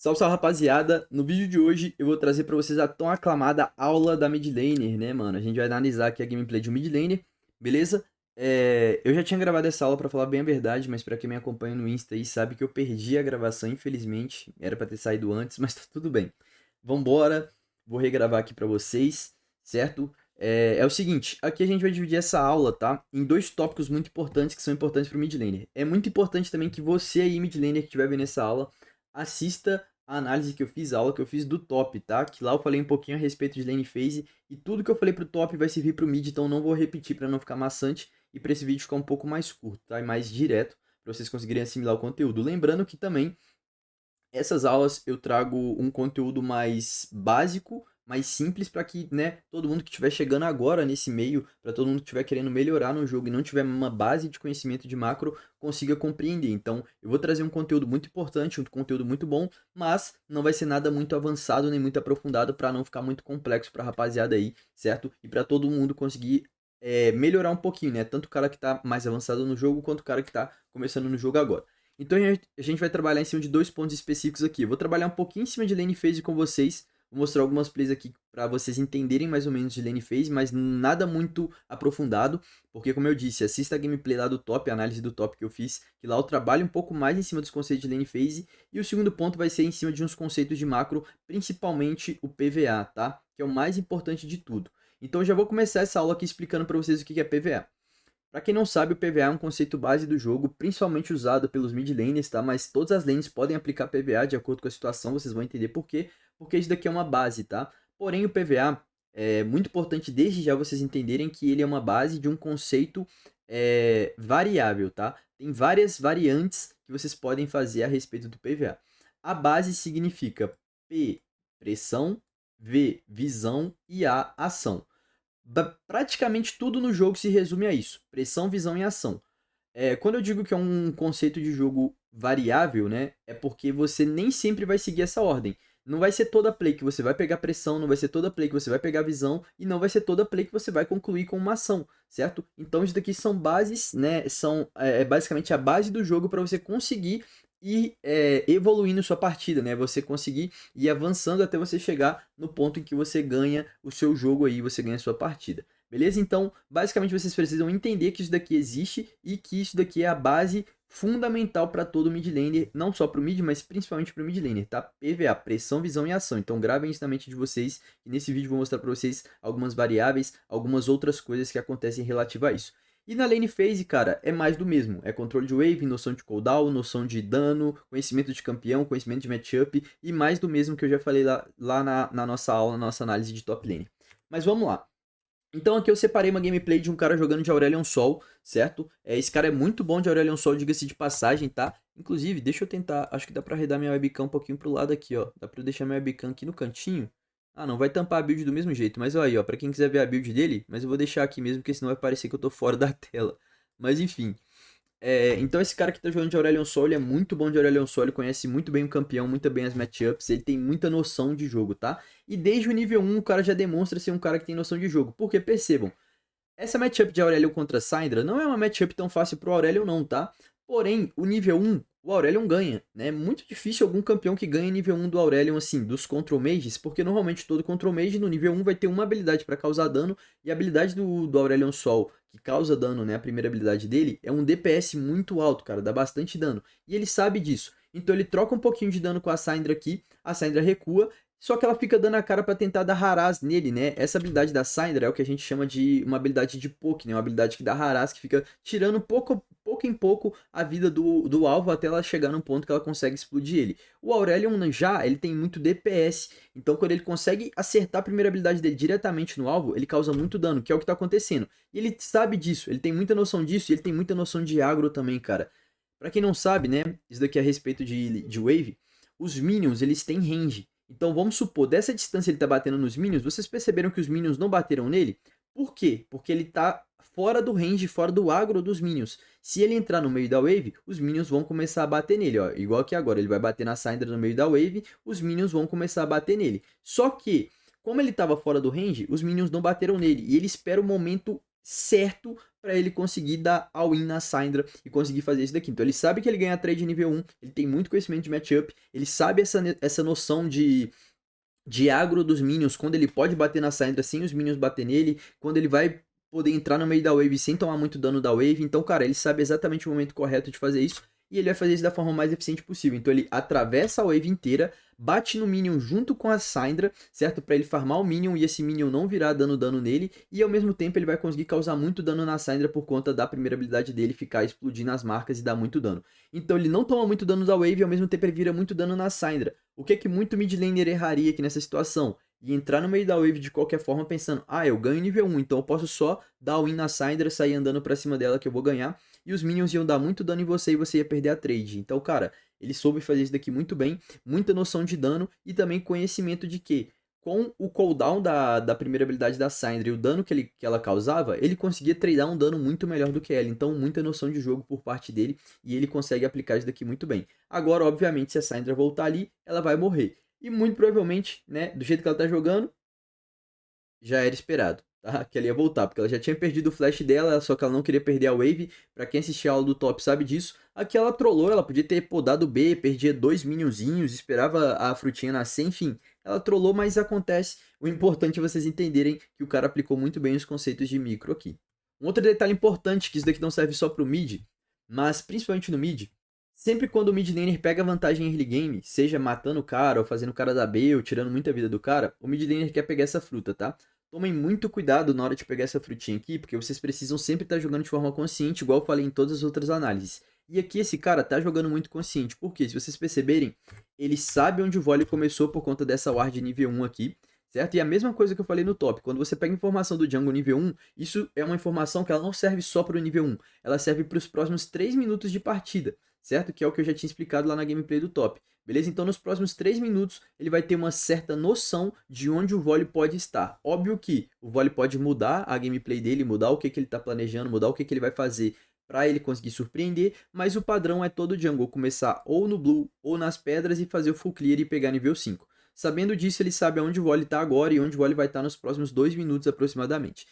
Salve, salve, rapaziada! No vídeo de hoje eu vou trazer pra vocês a tão aclamada aula da mid laner, né, mano? A gente vai analisar aqui a gameplay de um mid laner, beleza? Eu já tinha gravado essa aula pra falar bem a verdade, mas pra quem me acompanha no Insta aí sabe que eu perdi a gravação, infelizmente. Era pra ter saído antes, mas tá tudo bem. Vambora, vou regravar aqui pra vocês, certo? É o seguinte, aqui a gente vai dividir essa aula, tá? Em dois tópicos muito importantes que são importantes pro mid laner. É muito importante também que você aí, mid laner, que estiver vendo essa aula, assista a análise que eu fiz, a aula que eu fiz do top, tá? Que lá eu falei um pouquinho a respeito de lane phase e tudo que eu falei pro top vai servir pro mid, então não vou repetir para não ficar maçante e para esse vídeo ficar um pouco mais curto, tá? E mais direto, para vocês conseguirem assimilar o conteúdo. Lembrando que também essas aulas eu trago um conteúdo mais básico, mais simples para que, né, todo mundo que estiver chegando agora nesse meio, para todo mundo que estiver querendo melhorar no jogo e não tiver uma base de conhecimento de macro, consiga compreender. Então, eu vou trazer um conteúdo muito importante, um conteúdo muito bom, mas não vai ser nada muito avançado nem muito aprofundado para não ficar muito complexo para rapaziada aí, certo? E para todo mundo conseguir melhorar um pouquinho, né? Tanto o cara que tá mais avançado no jogo quanto o cara que tá começando no jogo agora. Então a gente vai trabalhar em cima de dois pontos específicos aqui. Eu vou trabalhar um pouquinho em cima de lane phase com vocês. Vou mostrar algumas plays aqui para vocês entenderem mais ou menos de lane phase, mas nada muito aprofundado, porque como eu disse, assista a gameplay lá do top, a análise do top que eu fiz, que lá eu trabalho um pouco mais em cima dos conceitos de lane phase, e o segundo ponto vai ser em cima de uns conceitos de macro, principalmente o PVA, tá? Que é o mais importante de tudo. Então eu já vou começar essa aula aqui explicando para vocês o que é PVA. Para quem não sabe, o PVA é um conceito base do jogo, principalmente usado pelos mid laners, tá? Mas todas as lanes podem aplicar PVA de acordo com a situação, vocês vão entender por quê. Porque isso daqui é uma base, tá? Porém, o PVA é muito importante desde já vocês entenderem que ele é uma base de um conceito variável, tá? Tem várias variantes que vocês podem fazer a respeito do PVA. A base significa P, pressão, V, visão e A, ação. Praticamente tudo no jogo se resume a isso: pressão, visão e ação. Quando eu digo que é um conceito de jogo variável, né, é porque você nem sempre vai seguir essa ordem. Não vai ser toda play que você vai pegar pressão, não vai ser toda play que você vai pegar visão, e não vai ser toda play que você vai concluir com uma ação, certo? Então isso daqui são bases, né, são basicamente a base do jogo para você conseguir ir evoluindo sua partida, né? Você conseguir ir avançando até você chegar no ponto em que você ganha o seu jogo aí, você ganha a sua partida. Beleza? Então, basicamente vocês precisam entender que isso daqui existe e que isso daqui é a base fundamental para todo mid laner, não só para o mid, mas principalmente para o mid laner, tá? PVA, pressão, visão e ação. Então gravem isso na mente de vocês e nesse vídeo eu vou mostrar para vocês algumas variáveis, algumas outras coisas que acontecem relativa a isso. E na lane phase, cara, é mais do mesmo. É controle de wave, noção de cooldown, noção de dano, conhecimento de campeão, conhecimento de matchup e mais do mesmo que eu já falei lá na nossa aula, na nossa análise de top lane. Mas vamos lá. Então aqui eu separei uma gameplay de um cara jogando de Aurelion Sol, certo? Esse cara é muito bom de Aurelion Sol, diga-se de passagem, tá? Inclusive, deixa eu tentar, acho que dá pra arredar minha webcam um pouquinho pro lado aqui, ó. Dá pra eu deixar minha webcam aqui no cantinho. Ah, não vai tampar a build do mesmo jeito, mas olha aí, ó, pra quem quiser ver a build dele, mas eu vou deixar aqui mesmo, porque senão vai parecer que eu tô fora da tela. Mas enfim, então esse cara que tá jogando de Aurelion Sol, ele é muito bom de Aurelion Sol, ele conhece muito bem o campeão, muito bem as matchups, ele tem muita noção de jogo, tá? E desde o nível 1 o cara já demonstra ser um cara que tem noção de jogo, porque percebam, essa matchup de Aurelion contra Syndra não é uma matchup tão fácil pro Aurelion não, tá? Porém, o nível 1, o Aurelion ganha, né? É muito difícil algum campeão que ganhe nível 1 do Aurelion, assim, dos Control Mages, porque normalmente todo Control Mage no nível 1 vai ter uma habilidade para causar dano, e a habilidade do Aurelion Sol, que causa dano, né? A primeira habilidade dele, é um DPS muito alto, cara, dá bastante dano. E ele sabe disso. Então ele troca um pouquinho de dano com a Syndra aqui, a Syndra recua, só que ela fica dando a cara pra tentar dar haraz nele, né? Essa habilidade da Syndra é o que a gente chama de uma habilidade de poke, né? Uma habilidade que dá haraz, que fica tirando pouco em pouco a vida do alvo até ela chegar num ponto que ela consegue explodir ele. O Aurelion já, ele tem muito DPS, então quando ele consegue acertar a primeira habilidade dele diretamente no alvo, ele causa muito dano, que é o que tá acontecendo. E ele sabe disso, ele tem muita noção disso, e ele tem muita noção de agro também, cara. Pra quem não sabe, né? Isso daqui é a respeito de wave. Os minions, eles têm range. Então vamos supor, dessa distância ele tá batendo nos minions, vocês perceberam que os minions não bateram nele? Por quê? Porque ele tá fora do range, fora do agro dos minions. Se ele entrar no meio da wave, os minions vão começar a bater nele, ó. Igual que agora, ele vai bater na Syndra no meio da wave, os minions vão começar a bater nele. Só que, como ele tava fora do range, os minions não bateram nele. E ele espera o momento certo para ele conseguir dar all-in na Syndra e conseguir fazer isso daqui. Então ele sabe que ele ganha trade nível 1, ele tem muito conhecimento de matchup, ele sabe essa noção de agro dos minions, quando ele pode bater na Syndra sem os minions bater nele, quando ele vai poder entrar no meio da wave sem tomar muito dano da wave. Então, cara, ele sabe exatamente o momento correto de fazer isso e ele vai fazer isso da forma mais eficiente possível. Então ele atravessa a wave inteira, bate no minion junto com a Syndra, certo? Para ele farmar o minion e esse minion não virar dando dano nele, e ao mesmo tempo ele vai conseguir causar muito dano na Syndra por conta da primeira habilidade dele ficar explodindo as marcas e dar muito dano. Então ele não toma muito dano da wave e ao mesmo tempo ele vira muito dano na Syndra. O que é que muito mid laner erraria aqui nessa situação? E entrar no meio da wave de qualquer forma pensando, ah, eu ganho nível 1, então eu posso só dar o win na Syndra, sair andando pra cima dela que eu vou ganhar, e os minions iam dar muito dano em você e você ia perder a trade. Então, cara, ele soube fazer isso daqui muito bem, muita noção de dano e também conhecimento de que com o cooldown da primeira habilidade da Syndra e o dano que ela causava, ele conseguia tradear um dano muito melhor do que ela. Então, muita noção de jogo por parte dele e ele consegue aplicar isso daqui muito bem. Agora, obviamente, se a Syndra voltar ali, ela vai morrer. E muito provavelmente, né, do jeito que ela tá jogando, já era esperado, tá? Que ela ia voltar, porque ela já tinha perdido o flash dela, só que ela não queria perder a wave. Pra quem assistiu a aula do top sabe disso. Aqui ela trollou, ela podia ter podado o B, perdia 2 minionzinhos, esperava a frutinha nascer, enfim. Ela trollou, mas acontece. O importante é vocês entenderem que o cara aplicou muito bem os conceitos de micro aqui. Um outro detalhe importante, que isso daqui não serve só pro mid, mas principalmente no mid, sempre quando o mid laner pega vantagem em early game, seja matando o cara, ou fazendo o cara da B, ou tirando muita vida do cara, o mid laner quer pegar essa fruta, tá? Tomem muito cuidado na hora de pegar essa frutinha aqui, porque vocês precisam sempre estar jogando de forma consciente, igual eu falei em todas as outras análises. E aqui esse cara tá jogando muito consciente, porque se vocês perceberem, ele sabe onde o vôlei começou por conta dessa ward nível 1 aqui, certo? E a mesma coisa que eu falei no top, quando você pega informação do jungle nível 1, isso é uma informação que ela não serve só para o nível 1, ela serve para os próximos 3 minutos de partida, certo? Que é o que eu já tinha explicado lá na gameplay do top. Beleza? Então nos próximos 3 minutos ele vai ter uma certa noção de onde o vôlei pode estar. Óbvio que o vôlei pode mudar a gameplay dele, mudar o que ele está planejando, mudar o que ele vai fazer para ele conseguir surpreender, mas o padrão é todo jungle começar ou no blue ou nas pedras e fazer o full clear e pegar nível 5. Sabendo disso, ele sabe aonde o vôlei está agora e onde o vôlei vai estar nos próximos 2 minutos aproximadamente.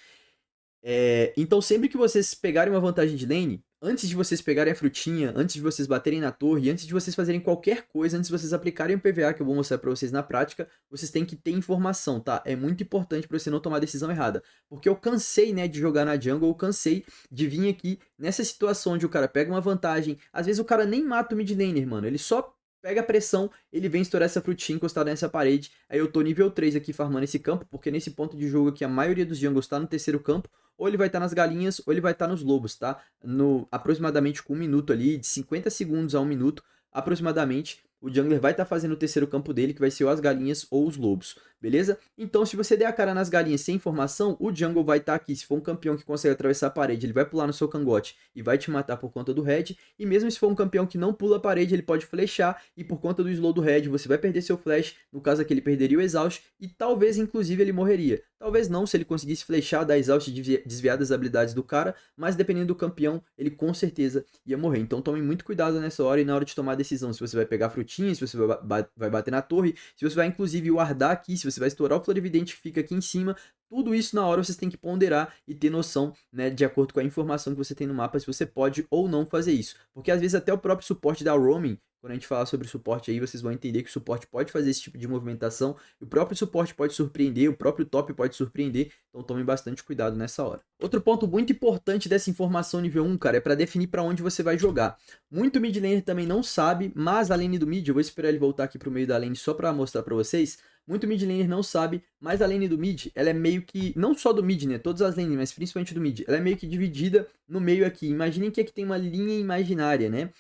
Então sempre que vocês pegarem uma vantagem de lane, antes de vocês pegarem a frutinha, antes de vocês baterem na torre, antes de vocês fazerem qualquer coisa, antes de vocês aplicarem o PVA que eu vou mostrar pra vocês na prática, vocês têm que ter informação, tá? É muito importante pra você não tomar a decisão errada. Porque eu cansei, né, de jogar na jungle, eu cansei de vir aqui nessa situação onde o cara pega uma vantagem, às vezes o cara nem mata o mid laner, mano, ele só pega a pressão, ele vem estourar essa frutinha encostada nessa parede, aí eu tô nível 3 aqui farmando esse campo, porque nesse ponto de jogo aqui a maioria dos jungles tá no terceiro campo, ou ele vai estar nas galinhas, ou ele vai estar nos lobos, tá? No aproximadamente com 1 minuto ali, de 50 segundos a 1 minuto, aproximadamente, o jungler vai estar fazendo o terceiro campo dele, que vai ser ou as galinhas ou os lobos, beleza? Então, se você der a cara nas galinhas sem informação, o jungle vai estar aqui. Se for um campeão que consegue atravessar a parede, ele vai pular no seu cangote e vai te matar por conta do red. E mesmo se for um campeão que não pula a parede, ele pode flechar e por conta do slow do red, você vai perder seu flash. No caso aqui, ele perderia o exaust e talvez, inclusive, ele morreria. Talvez não, se ele conseguisse flechar, dar exaust e desviar das habilidades do cara, mas dependendo do campeão, ele com certeza ia morrer. Então tome muito cuidado nessa hora e na hora de tomar a decisão, se você vai pegar a frutinha, se você vai bater na torre, se você vai inclusive wardar aqui, se você vai estourar o Florividente que fica aqui em cima, tudo isso na hora vocês têm que ponderar e ter noção, né, de acordo com a informação que você tem no mapa, se você pode ou não fazer isso. Porque às vezes até o próprio suporte da roaming, quando a gente falar sobre suporte aí, vocês vão entender que o suporte pode fazer esse tipo de movimentação, o próprio suporte pode surpreender, o próprio top pode surpreender, então tomem bastante cuidado nessa hora. Outro ponto muito importante dessa informação nível 1, cara, é para definir para onde você vai jogar. Muito mid laner também não sabe, mas a lane do mid, eu vou esperar ele voltar aqui pro meio da lane só para mostrar para vocês, muito mid laner não sabe, mas a lane do mid, ela é meio que, não só do mid, né, todas as lanes, mas principalmente do mid, ela é meio que dividida no meio aqui. Imaginem que aqui tem uma linha imaginária, né?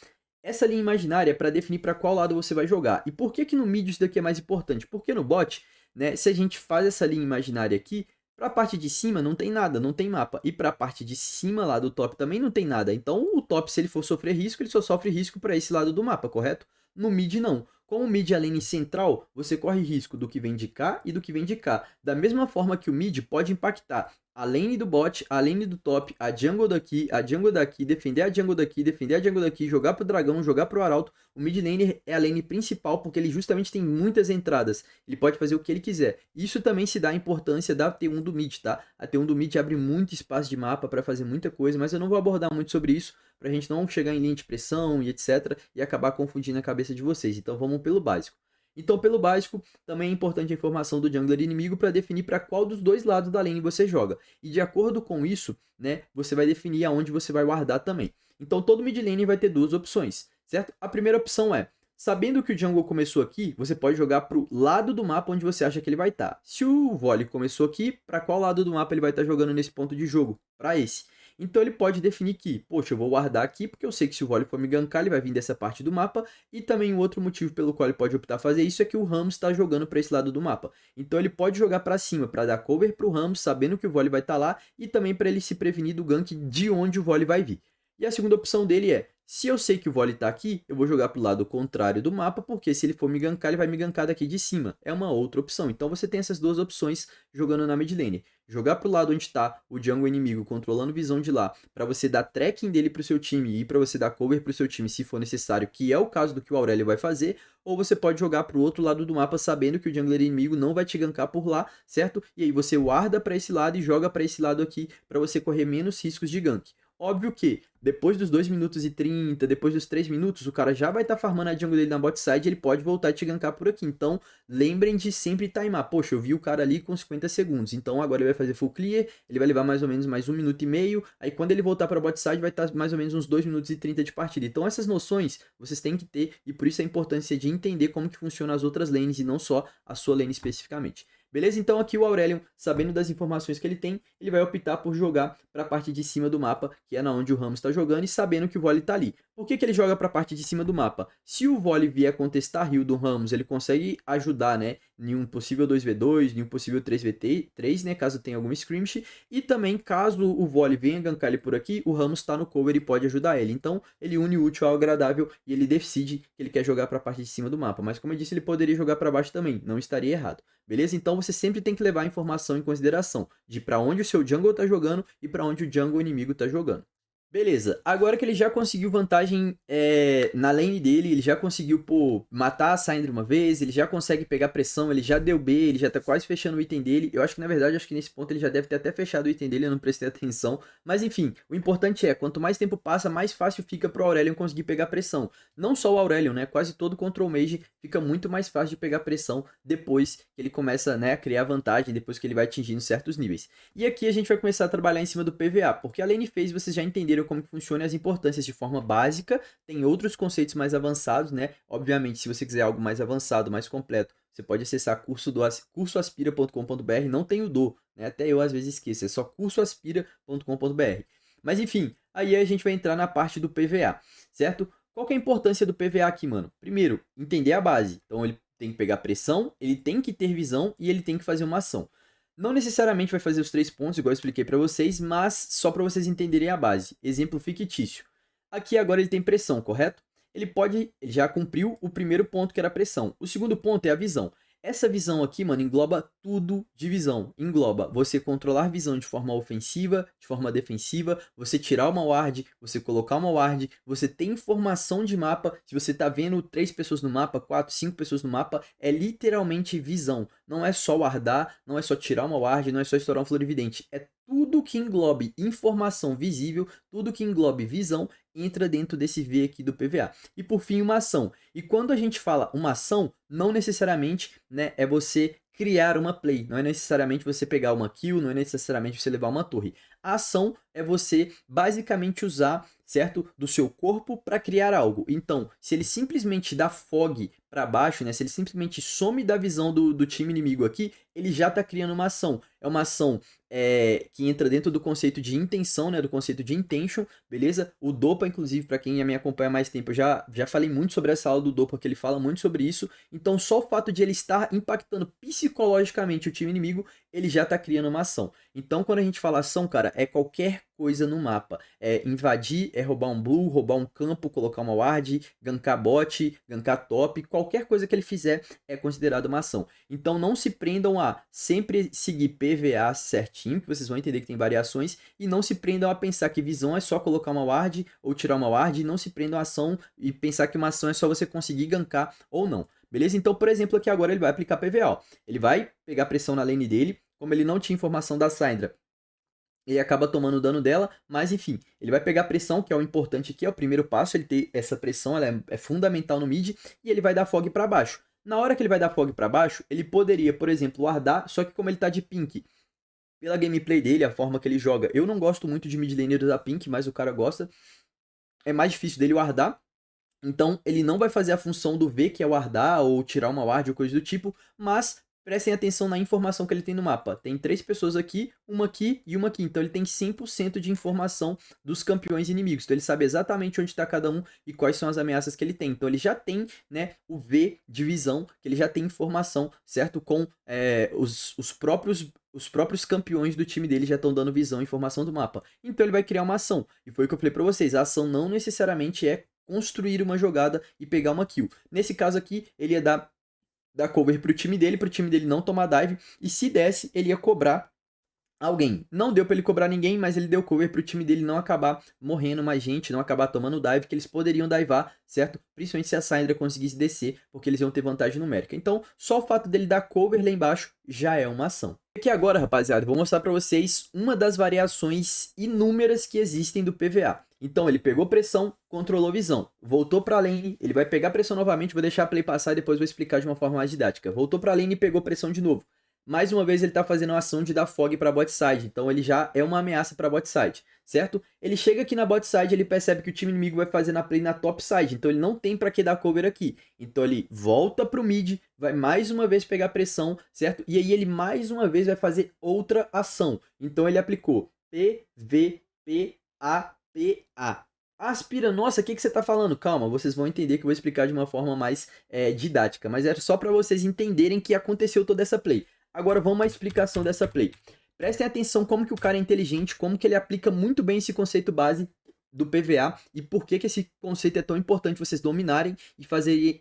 Essa linha imaginária é para definir para qual lado você vai jogar. E por que que no mid isso daqui é mais importante? Porque no bot, né, se a gente faz essa linha imaginária aqui, para a parte de cima não tem nada, não tem mapa. E para a parte de cima lá do top também não tem nada. Então o top, se ele for sofrer risco, ele só sofre risco para esse lado do mapa, correto? No mid não. Como o mid é a lane central, você corre risco do que vem de cá e do que vem de cá. Da mesma forma que o mid pode impactar a lane do bot, a lane do top, a jungle daqui, defender a jungle daqui, defender a jungle daqui, jogar pro dragão, jogar pro arauto. O mid laner é a lane principal porque ele justamente tem muitas entradas. Ele pode fazer o que ele quiser. Isso também se dá a importância da T1 do mid, tá? A T1 do mid abre muito espaço de mapa para fazer muita coisa, mas eu não vou abordar muito sobre isso pra gente não chegar em linha de pressão e etc. e acabar confundindo a cabeça de vocês. Então vamos pelo básico. Então, pelo básico, também é importante a informação do jungler inimigo para definir para qual dos dois lados da lane você joga. E de acordo com isso, né, você vai definir aonde você vai guardar também. Então, todo mid lane vai ter duas opções, certo? A primeira opção é, sabendo que o jungle começou aqui, você pode jogar para o lado do mapa onde você acha que ele vai estar. Se o vôlei começou aqui, para qual lado do mapa ele vai estar jogando nesse ponto de jogo? Para esse. Então ele pode definir que, poxa, eu vou guardar aqui porque eu sei que se o vôlei for me gankar, ele vai vir dessa parte do mapa. E também um outro motivo pelo qual ele pode optar fazer isso é que o Ramos está jogando para esse lado do mapa. Então ele pode jogar para cima para dar cover para o Ramos, sabendo que o vôlei vai estar lá e também para ele se prevenir do gank de onde o vôlei vai vir. E a segunda opção dele é, se eu sei que o vôlei tá aqui, eu vou jogar pro lado contrário do mapa, porque se ele for me gankar, ele vai me gankar daqui de cima. É uma outra opção. Então você tem essas duas opções jogando na mid lane. Jogar pro lado onde tá o jungle inimigo, controlando visão de lá, para você dar tracking dele pro seu time e para você dar cover pro seu time se for necessário, que é o caso do que o Aurélio vai fazer, ou você pode jogar pro outro lado do mapa sabendo que o jungler inimigo não vai te gankar por lá, certo? E aí você guarda para esse lado e joga para esse lado aqui, para você correr menos riscos de gank. Óbvio que depois dos 2 minutos e 30, depois dos 3 minutos, o cara já vai estar farmando a jungle dele na bot side, ele pode voltar e te gankar por aqui. Então, lembrem de sempre timar. Poxa, eu vi o cara ali com 50 segundos, então agora ele vai fazer full clear, ele vai levar mais ou menos mais 1 minuto e meio, aí quando ele voltar para a bot side vai estar mais ou menos uns 2 minutos e 30 de partida. Então, essas noções vocês têm que ter e por isso a importância de entender como que funcionam as outras lanes e não só a sua lane especificamente. Beleza? Então aqui o Aurelion, sabendo das informações que ele tem, ele vai optar por jogar para a parte de cima do mapa, que é na onde o Ramos está jogando, e sabendo que o vôlei está ali. Por que ele joga para a parte de cima do mapa? Se o vôlei vier contestar a heal do Ramos, ele consegue ajudar, né, em um possível 2v2, em um possível 3v3, né, caso tenha algum skirmish, e também caso o vôlei venha gankar ele por aqui, o Ramos está no cover e pode ajudar ele. Então ele une o útil ao agradável e ele decide que ele quer jogar para a parte de cima do mapa. Mas como eu disse, ele poderia jogar para baixo também, não estaria errado. Beleza? Então você sempre tem que levar a informação em consideração de para onde o seu jungle está jogando e para onde o jungle inimigo está jogando. Beleza, agora que ele já conseguiu vantagem na lane dele, ele já conseguiu, pô, matar a Syndra uma vez, ele já consegue pegar pressão, ele já deu B, ele já tá quase fechando o item dele. Eu acho que, na verdade, acho que nesse ponto ele já deve ter até fechado o item dele, eu não prestei atenção. Mas, enfim, o importante é, quanto mais tempo passa, mais fácil fica pro Aurelion conseguir pegar pressão. Não só o Aurelion, né, quase todo Control Mage fica muito mais fácil de pegar pressão depois que ele começa, né, a criar vantagem, depois que ele vai atingindo certos níveis. E aqui a gente vai começar a trabalhar em cima do PVA, porque a lane phase vocês já entenderam como que funciona as importâncias de forma básica, tem outros conceitos mais avançados, né? Obviamente, se você quiser algo mais avançado, mais completo, você pode acessar cursoaspira.com.br, não tem o do, né? Até eu às vezes esqueço, é só cursoaspira.com.br. Mas enfim, aí a gente vai entrar na parte do PVA, certo? Qual que é a importância do PVA aqui, mano? Primeiro, entender a base. Então ele tem que pegar pressão, ele tem que ter visão e ele tem que fazer uma ação. Não necessariamente vai fazer os 3 pontos, igual eu expliquei para vocês, mas só para vocês entenderem a base. Exemplo fictício. Aqui agora ele tem pressão, correto? Ele já cumpriu o primeiro ponto que era a pressão. O segundo ponto é a visão. Essa visão aqui, mano, engloba tudo de visão. Engloba você controlar visão de forma ofensiva, de forma defensiva, você tirar uma ward, você colocar uma ward, você ter informação de mapa. Se você tá vendo 3 pessoas no mapa, 4, 5 pessoas no mapa, é literalmente visão. Não é só wardar, não é só tirar uma ward, não é só estourar um florividente. É tudo que englobe informação visível, tudo que englobe visão, entra dentro desse V aqui do PVA. E por fim, uma ação. E quando a gente fala uma ação, não necessariamente, né, é você criar uma play. Não é necessariamente você pegar uma kill, não é necessariamente você levar uma torre. A ação é você basicamente usar, certo, do seu corpo para criar algo. Então, se ele simplesmente dá fog para baixo, né, se ele simplesmente some da visão do time inimigo aqui, ele já está criando uma ação. É uma ação que entra dentro do conceito de intenção, né, do conceito de intention, beleza? O Dopa, inclusive, para quem me acompanha há mais tempo, eu já falei muito sobre essa aula do Dopa, que ele fala muito sobre isso. Então, só o fato de ele estar impactando psicologicamente o time inimigo, ele já está criando uma ação. Então, quando a gente fala ação, cara, é qualquer coisa no mapa. É invadir, é roubar um blue, roubar um campo, colocar uma ward, gankar bot, gankar top, qualquer coisa que ele fizer é considerado uma ação. Então não se prendam a sempre seguir PVA certinho, que vocês vão entender que tem variações, e não se prendam a pensar que visão é só colocar uma ward ou tirar uma ward, e não se prendam a ação e pensar que uma ação é só você conseguir gankar ou não. Beleza? Então, por exemplo, aqui agora ele vai aplicar PVA. Ó. Ele vai pegar pressão na lane dele, como ele não tinha informação da Syndra, ele acaba tomando o dano dela, mas enfim, ele vai pegar pressão, que é o importante aqui, é o primeiro passo, ele ter essa pressão, ela é fundamental no mid, e ele vai dar fog para baixo. Na hora que ele vai dar fog para baixo, ele poderia, por exemplo, wardar, só que como ele tá de pink, pela gameplay dele, a forma que ele joga, eu não gosto muito de mid laner da pink, mas o cara gosta, é mais difícil dele wardar, então ele não vai fazer a função do V, que é wardar ou tirar uma ward ou coisa do tipo, mas prestem atenção na informação que ele tem no mapa. Tem 3 pessoas aqui, uma aqui e uma aqui. Então ele tem 100% de informação dos campeões inimigos. Então ele sabe exatamente onde está cada um e quais são as ameaças que ele tem. Então ele já tem, né, o V de visão, que ele já tem informação, certo? Com os próprios campeões do time dele já estão dando visão e informação do mapa. Então ele vai criar uma ação. E foi o que eu falei para vocês. A ação não necessariamente é construir uma jogada e pegar uma kill. Nesse caso aqui, ele ia dar cover pro time dele não tomar dive, e se desse, ele ia cobrar alguém. Não deu pra ele cobrar ninguém, mas ele deu cover pro time dele não acabar morrendo mais gente, não acabar tomando dive, que eles poderiam divar, certo? Principalmente se a Syndra conseguisse descer, porque eles iam ter vantagem numérica. Então, só o fato dele dar cover lá embaixo já é uma ação. Aqui agora, rapaziada, eu vou mostrar pra vocês uma das variações inúmeras que existem do PVA. Então ele pegou pressão, controlou visão, voltou pra lane, ele vai pegar pressão novamente, vou deixar a play passar e depois vou explicar de uma forma mais didática. Voltou pra lane e pegou pressão de novo. Mais uma vez ele tá fazendo a ação de dar fog pra bot side, então ele já é uma ameaça pra bot side, certo? Ele chega aqui na bot side, ele percebe que o time inimigo vai fazer na play na top side, então ele não tem pra que dar cover aqui. Então ele volta pro mid, vai mais uma vez pegar pressão, certo? E aí ele mais uma vez vai fazer outra ação. Então ele aplicou PVPA. PA. Aspira, nossa, o que você tá falando? Calma, vocês vão entender que eu vou explicar de uma forma mais didática. Mas era só para vocês entenderem que aconteceu toda essa play. Agora vamos à explicação dessa play. Prestem atenção como que o cara é inteligente, como que ele aplica muito bem esse conceito base do PVA e por que esse conceito é tão importante vocês dominarem e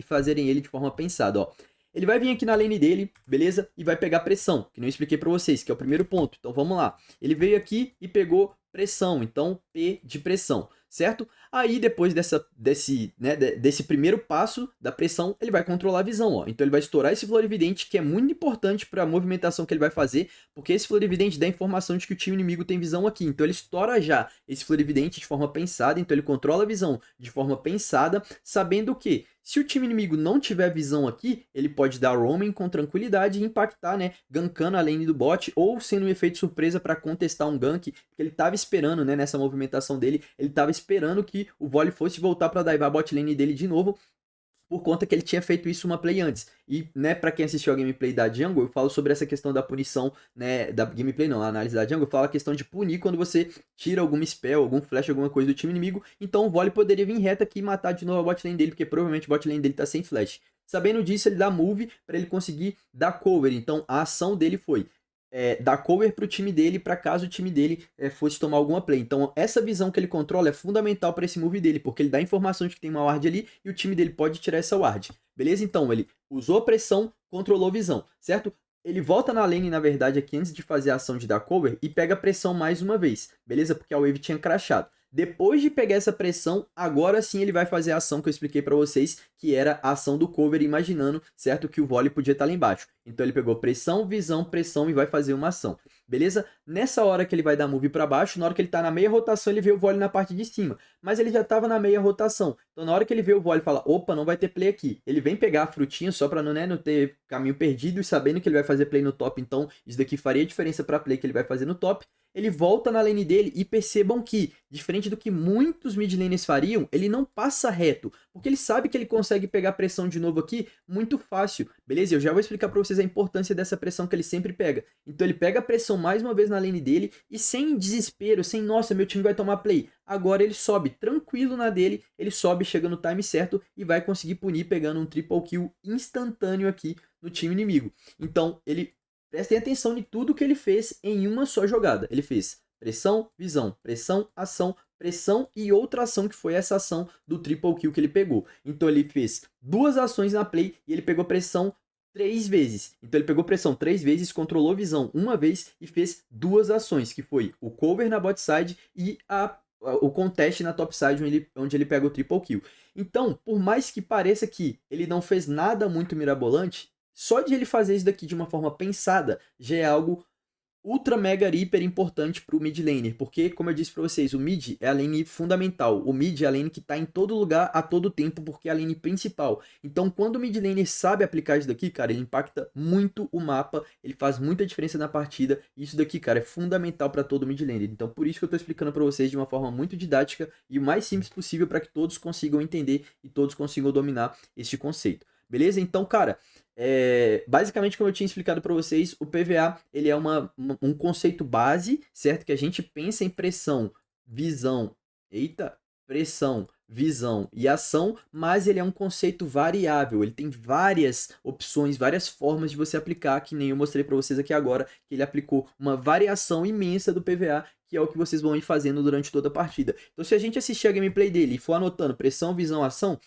fazerem ele de forma pensada, ó. Ele vai vir aqui na lane dele, beleza? E vai pegar pressão, que não expliquei pra vocês, que é o primeiro ponto. Então vamos lá. Ele veio aqui e pegou pressão, então P de pressão, certo? Aí depois desse primeiro passo da pressão, ele vai controlar a visão, ó. Então ele vai estourar esse Florividente, que é muito importante para a movimentação que ele vai fazer, porque esse Florividente dá informação de que o time inimigo tem visão aqui. Então ele estoura já esse Florividente de forma pensada, então ele controla a visão de forma pensada, sabendo que se o time inimigo não tiver visão aqui, ele pode dar roaming com tranquilidade e impactar, né, gankando a lane do bot ou sendo um efeito surpresa para contestar um gank, porque ele estava esperando, né, nessa movimentação dele, ele estava esperando que o Volley fosse voltar para divar a bot lane dele de novo, por conta que ele tinha feito isso uma play antes. E, né, pra quem assistiu a gameplay da Jungle, eu falo sobre essa questão da punição, né, da gameplay não, a análise da Jungle, eu falo a questão de punir quando você tira algum spell, algum flash, alguma coisa do time inimigo, então o Volley poderia vir reto aqui e matar de novo a bot lane dele, porque provavelmente a bot lane dele tá sem flash. Sabendo disso, ele dá move para ele conseguir dar cover, então a ação dele foi dar cover pro time dele, para caso o time dele fosse tomar alguma play. Então essa visão que ele controla é fundamental para esse move dele, porque ele dá informação de que tem uma ward ali e o time dele pode tirar essa ward. Beleza? Então ele usou a pressão, controlou a visão, certo? Ele volta na lane, na verdade, aqui antes de fazer a ação de dar cover e pega a pressão mais uma vez, beleza? Porque a wave tinha crashado. Depois de pegar essa pressão, agora sim ele vai fazer a ação que eu expliquei pra vocês, que era a ação do cover, imaginando, certo, que o Volley podia estar lá embaixo. Então ele pegou pressão, visão, pressão e vai fazer uma ação, beleza? Nessa hora que ele vai dar move pra baixo, na hora que ele tá na meia rotação, ele vê o Volley na parte de cima. Mas ele já tava na meia rotação. Então na hora que ele vê o Volley, fala, opa, não vai ter play aqui. Ele vem pegar a frutinha só pra não ter caminho perdido e sabendo que ele vai fazer play no top, então isso daqui faria diferença pra play que ele vai fazer no top. Ele volta na lane dele e percebam que, diferente do que muitos mid laners fariam, ele não passa reto, porque ele sabe que ele consegue pegar pressão de novo aqui muito fácil, beleza? Eu já vou explicar pra vocês a importância dessa pressão que ele sempre pega. Então ele pega a pressão mais uma vez na lane dele e sem desespero, sem, nossa, meu time vai tomar play. Agora ele sobe tranquilo na dele, ele sobe, chega no time certo e vai conseguir punir pegando um triple kill instantâneo aqui no time inimigo. Então ele... Prestem atenção em tudo que ele fez em uma só jogada. Ele fez pressão, visão, ação, pressão e outra ação que foi essa ação do triple kill que ele pegou. Então ele fez 2 ações na play e ele pegou pressão 3 vezes. Então ele pegou pressão 3 vezes, controlou visão uma vez e fez 2 ações, que foi o cover na bot side e o contest na top side, onde ele pega o triple kill. Então, por mais que pareça que ele não fez nada muito mirabolante, só de ele fazer isso daqui de uma forma pensada já é algo ultra mega hiper importante pro mid laner, porque como eu disse pra vocês, o mid é a lane fundamental, o mid é a lane que tá em todo lugar a todo tempo, porque é a lane principal. Então quando o mid laner sabe aplicar isso daqui, cara, ele impacta muito o mapa, ele faz muita diferença na partida, e isso daqui, cara, é fundamental pra todo mid laner. Então por isso que eu tô explicando pra vocês de uma forma muito didática e o mais simples possível para que todos consigam entender e todos consigam dominar este conceito. Beleza? Então, cara, basicamente, como eu tinha explicado para vocês, o PVA ele é um conceito base, certo? Que a gente pensa em pressão, visão, pressão, visão e ação, mas ele é um conceito variável, ele tem várias opções, várias formas de você aplicar, que nem eu mostrei para vocês aqui agora, que ele aplicou uma variação imensa do PVA, que é o que vocês vão ir fazendo durante toda a partida. Então, se a gente assistir a gameplay dele e for anotando pressão, visão, ação,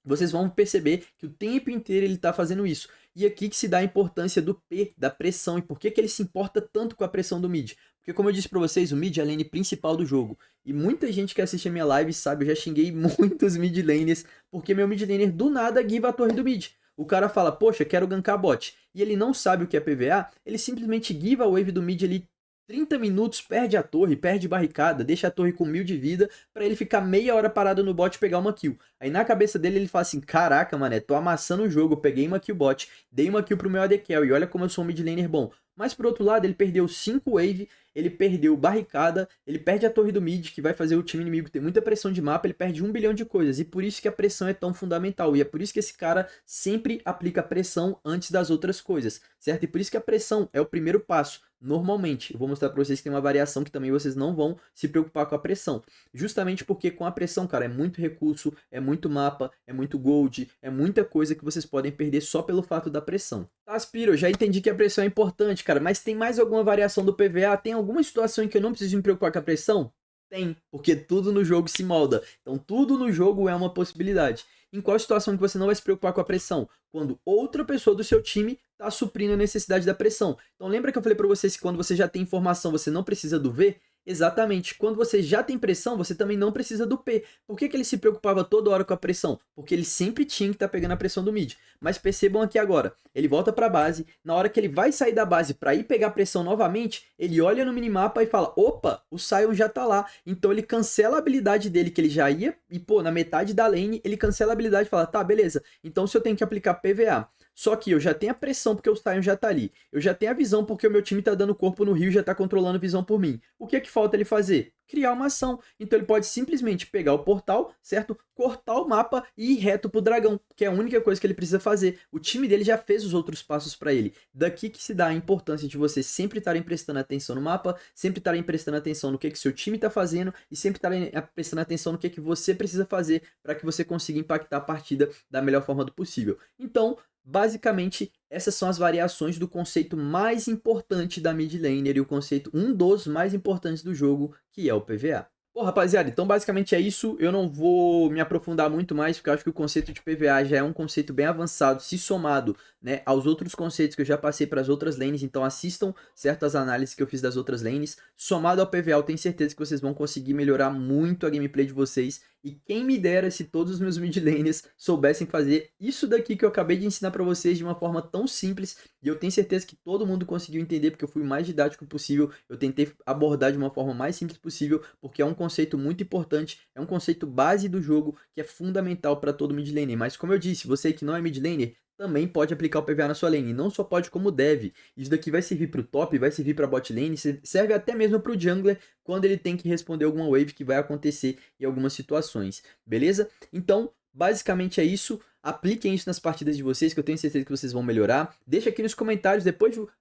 vocês vão perceber que o tempo inteiro ele está fazendo isso. E aqui que se dá a importância do P, da pressão, e por que ele se importa tanto com a pressão do mid. Porque como eu disse para vocês, o mid é a lane principal do jogo. E muita gente que assiste a minha live sabe, eu já xinguei muitos mid laners, porque meu mid laner do nada give a torre do mid. O cara fala, poxa, quero gankar bot. E ele não sabe o que é PVA, ele simplesmente give a wave do mid ali 30 minutos, perde a torre, perde barricada, deixa a torre com 1000 de vida pra ele ficar meia hora parado no bot e pegar uma kill. Aí na cabeça dele ele fala assim, caraca, mané, tô amassando o jogo, peguei uma kill bot, dei uma kill pro meu AD Carry, olha como eu sou um mid laner bom. Mas por outro lado, ele perdeu 5 wave, ele perdeu barricada, ele perde a torre do mid, que vai fazer o time inimigo ter muita pressão de mapa, ele perde 1 bilhão de coisas. E por isso que a pressão é tão fundamental. E é por isso que esse cara sempre aplica pressão antes das outras coisas, certo? E por isso que a pressão é o primeiro passo. Normalmente, eu vou mostrar para vocês que tem uma variação que também vocês não vão se preocupar com a pressão. Justamente porque com a pressão, cara, é muito recurso, é muito mapa, é muito gold, é muita coisa que vocês podem perder só pelo fato da pressão. Tá, Spiro, eu já entendi que a pressão é importante, cara, mas tem mais alguma variação do PVA? Tem alguma situação em que eu não preciso me preocupar com a pressão? Tem, porque tudo no jogo se molda. Então tudo no jogo é uma possibilidade. Em qual situação que você não vai se preocupar com a pressão? Quando outra pessoa do seu time está suprindo a necessidade da pressão. Então lembra que eu falei para vocês que quando você já tem informação, você não precisa do V? Exatamente. Quando você já tem pressão, você também não precisa do P. Por que ele se preocupava toda hora com a pressão? Porque ele sempre tinha que estar pegando a pressão do mid. Mas percebam aqui agora, ele volta para a base, na hora que ele vai sair da base para ir pegar a pressão novamente, ele olha no minimapa e fala, opa, o Sion já tá lá. Então ele cancela a habilidade dele que ele já ia, e pô, na metade da lane, ele cancela a habilidade e fala, tá, beleza, então se eu tenho que aplicar PVA, só que eu já tenho a pressão porque o Sion já tá ali. Eu já tenho a visão porque o meu time tá dando corpo no rio e já tá controlando visão por mim. O que é que falta ele fazer? Criar uma ação. Então ele pode simplesmente pegar o portal, certo? Cortar o mapa e ir reto pro dragão, que é a única coisa que ele precisa fazer. O time dele já fez os outros passos para ele. Daqui que se dá a importância de vocês sempre estarem prestando atenção no mapa, sempre estarem prestando atenção no que seu time tá fazendo e sempre estarem prestando atenção no que você precisa fazer para que você consiga impactar a partida da melhor forma do possível. Então, basicamente, essas são as variações do conceito mais importante da mid laner e o conceito, um dos mais importantes do jogo, que é o PVA. Bom, rapaziada, então basicamente é isso. Eu não vou me aprofundar muito mais, porque eu acho que o conceito de PVA já é um conceito bem avançado, se somado, né, aos outros conceitos que eu já passei para as outras lanes. Então assistam certas análises que eu fiz das outras lanes. Somado ao PVA, eu tenho certeza que vocês vão conseguir melhorar muito a gameplay de vocês. E quem me dera se todos os meus mid laners soubessem fazer isso daqui que eu acabei de ensinar para vocês de uma forma tão simples. E eu tenho certeza que todo mundo conseguiu entender, porque eu fui o mais didático possível. Eu tentei abordar de uma forma mais simples possível, porque é um conceito muito importante, é um conceito base do jogo que é fundamental para todo mid laner. Mas como eu disse, você que não é mid laner, também pode aplicar o PVA na sua lane, e não só pode como deve. Isso daqui vai servir para o top, vai servir para bot lane, serve até mesmo para o jungler quando ele tem que responder alguma wave que vai acontecer em algumas situações, beleza? Então, basicamente é isso. Apliquem isso nas partidas de vocês, que eu tenho certeza que vocês vão melhorar. Deixa aqui nos comentários,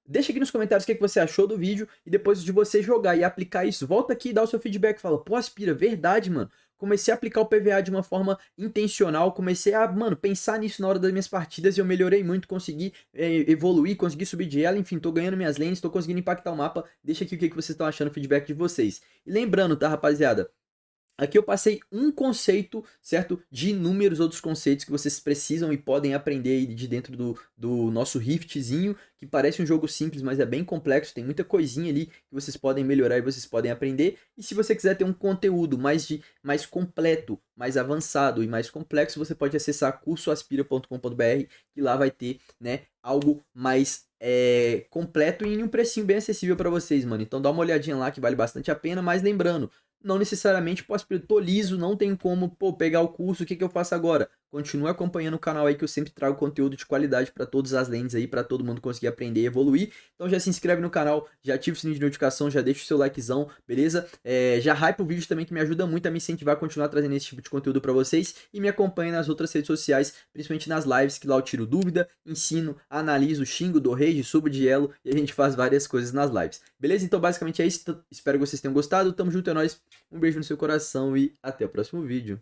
deixa aqui nos comentários o que você achou do vídeo, e depois de você jogar e aplicar isso, volta aqui e dá o seu feedback, fala, pô, Aspira, verdade, mano. Comecei a aplicar o PVA de uma forma intencional, comecei a, mano, pensar nisso na hora das minhas partidas e eu melhorei muito, consegui evoluir, consegui subir de ela, enfim, tô ganhando minhas lanes, tô conseguindo impactar o mapa. Deixa aqui o que vocês estão achando, o feedback de vocês. E lembrando, tá, rapaziada? Aqui eu passei um conceito, certo? De inúmeros outros conceitos que vocês precisam e podem aprender aí de dentro do nosso Riftzinho, que parece um jogo simples, mas é bem complexo, tem muita coisinha ali que vocês podem melhorar e vocês podem aprender. E se você quiser ter um conteúdo mais completo, mais avançado e mais complexo, você pode acessar cursoaspira.com.br, que lá vai ter, né, algo mais completo e em um precinho bem acessível para vocês, mano. Então dá uma olhadinha lá que vale bastante a pena, mas lembrando, não necessariamente, pô, tô liso, não tem como, pô, pegar o curso, o que que eu faço agora? Continue acompanhando o canal aí que eu sempre trago conteúdo de qualidade para todas as lentes aí, para todo mundo conseguir aprender e evoluir. Então já se inscreve no canal, já ativa o sininho de notificação, já deixa o seu likezão, beleza? Já hype o vídeo também que me ajuda muito a me incentivar a continuar trazendo esse tipo de conteúdo para vocês e me acompanhe nas outras redes sociais, principalmente nas lives, que lá eu tiro dúvida, ensino, analiso, xingo, dou rage, subo de elo e a gente faz várias coisas nas lives. Beleza? Então basicamente é isso, espero que vocês tenham gostado, tamo junto, é nóis, um beijo no seu coração e até o próximo vídeo.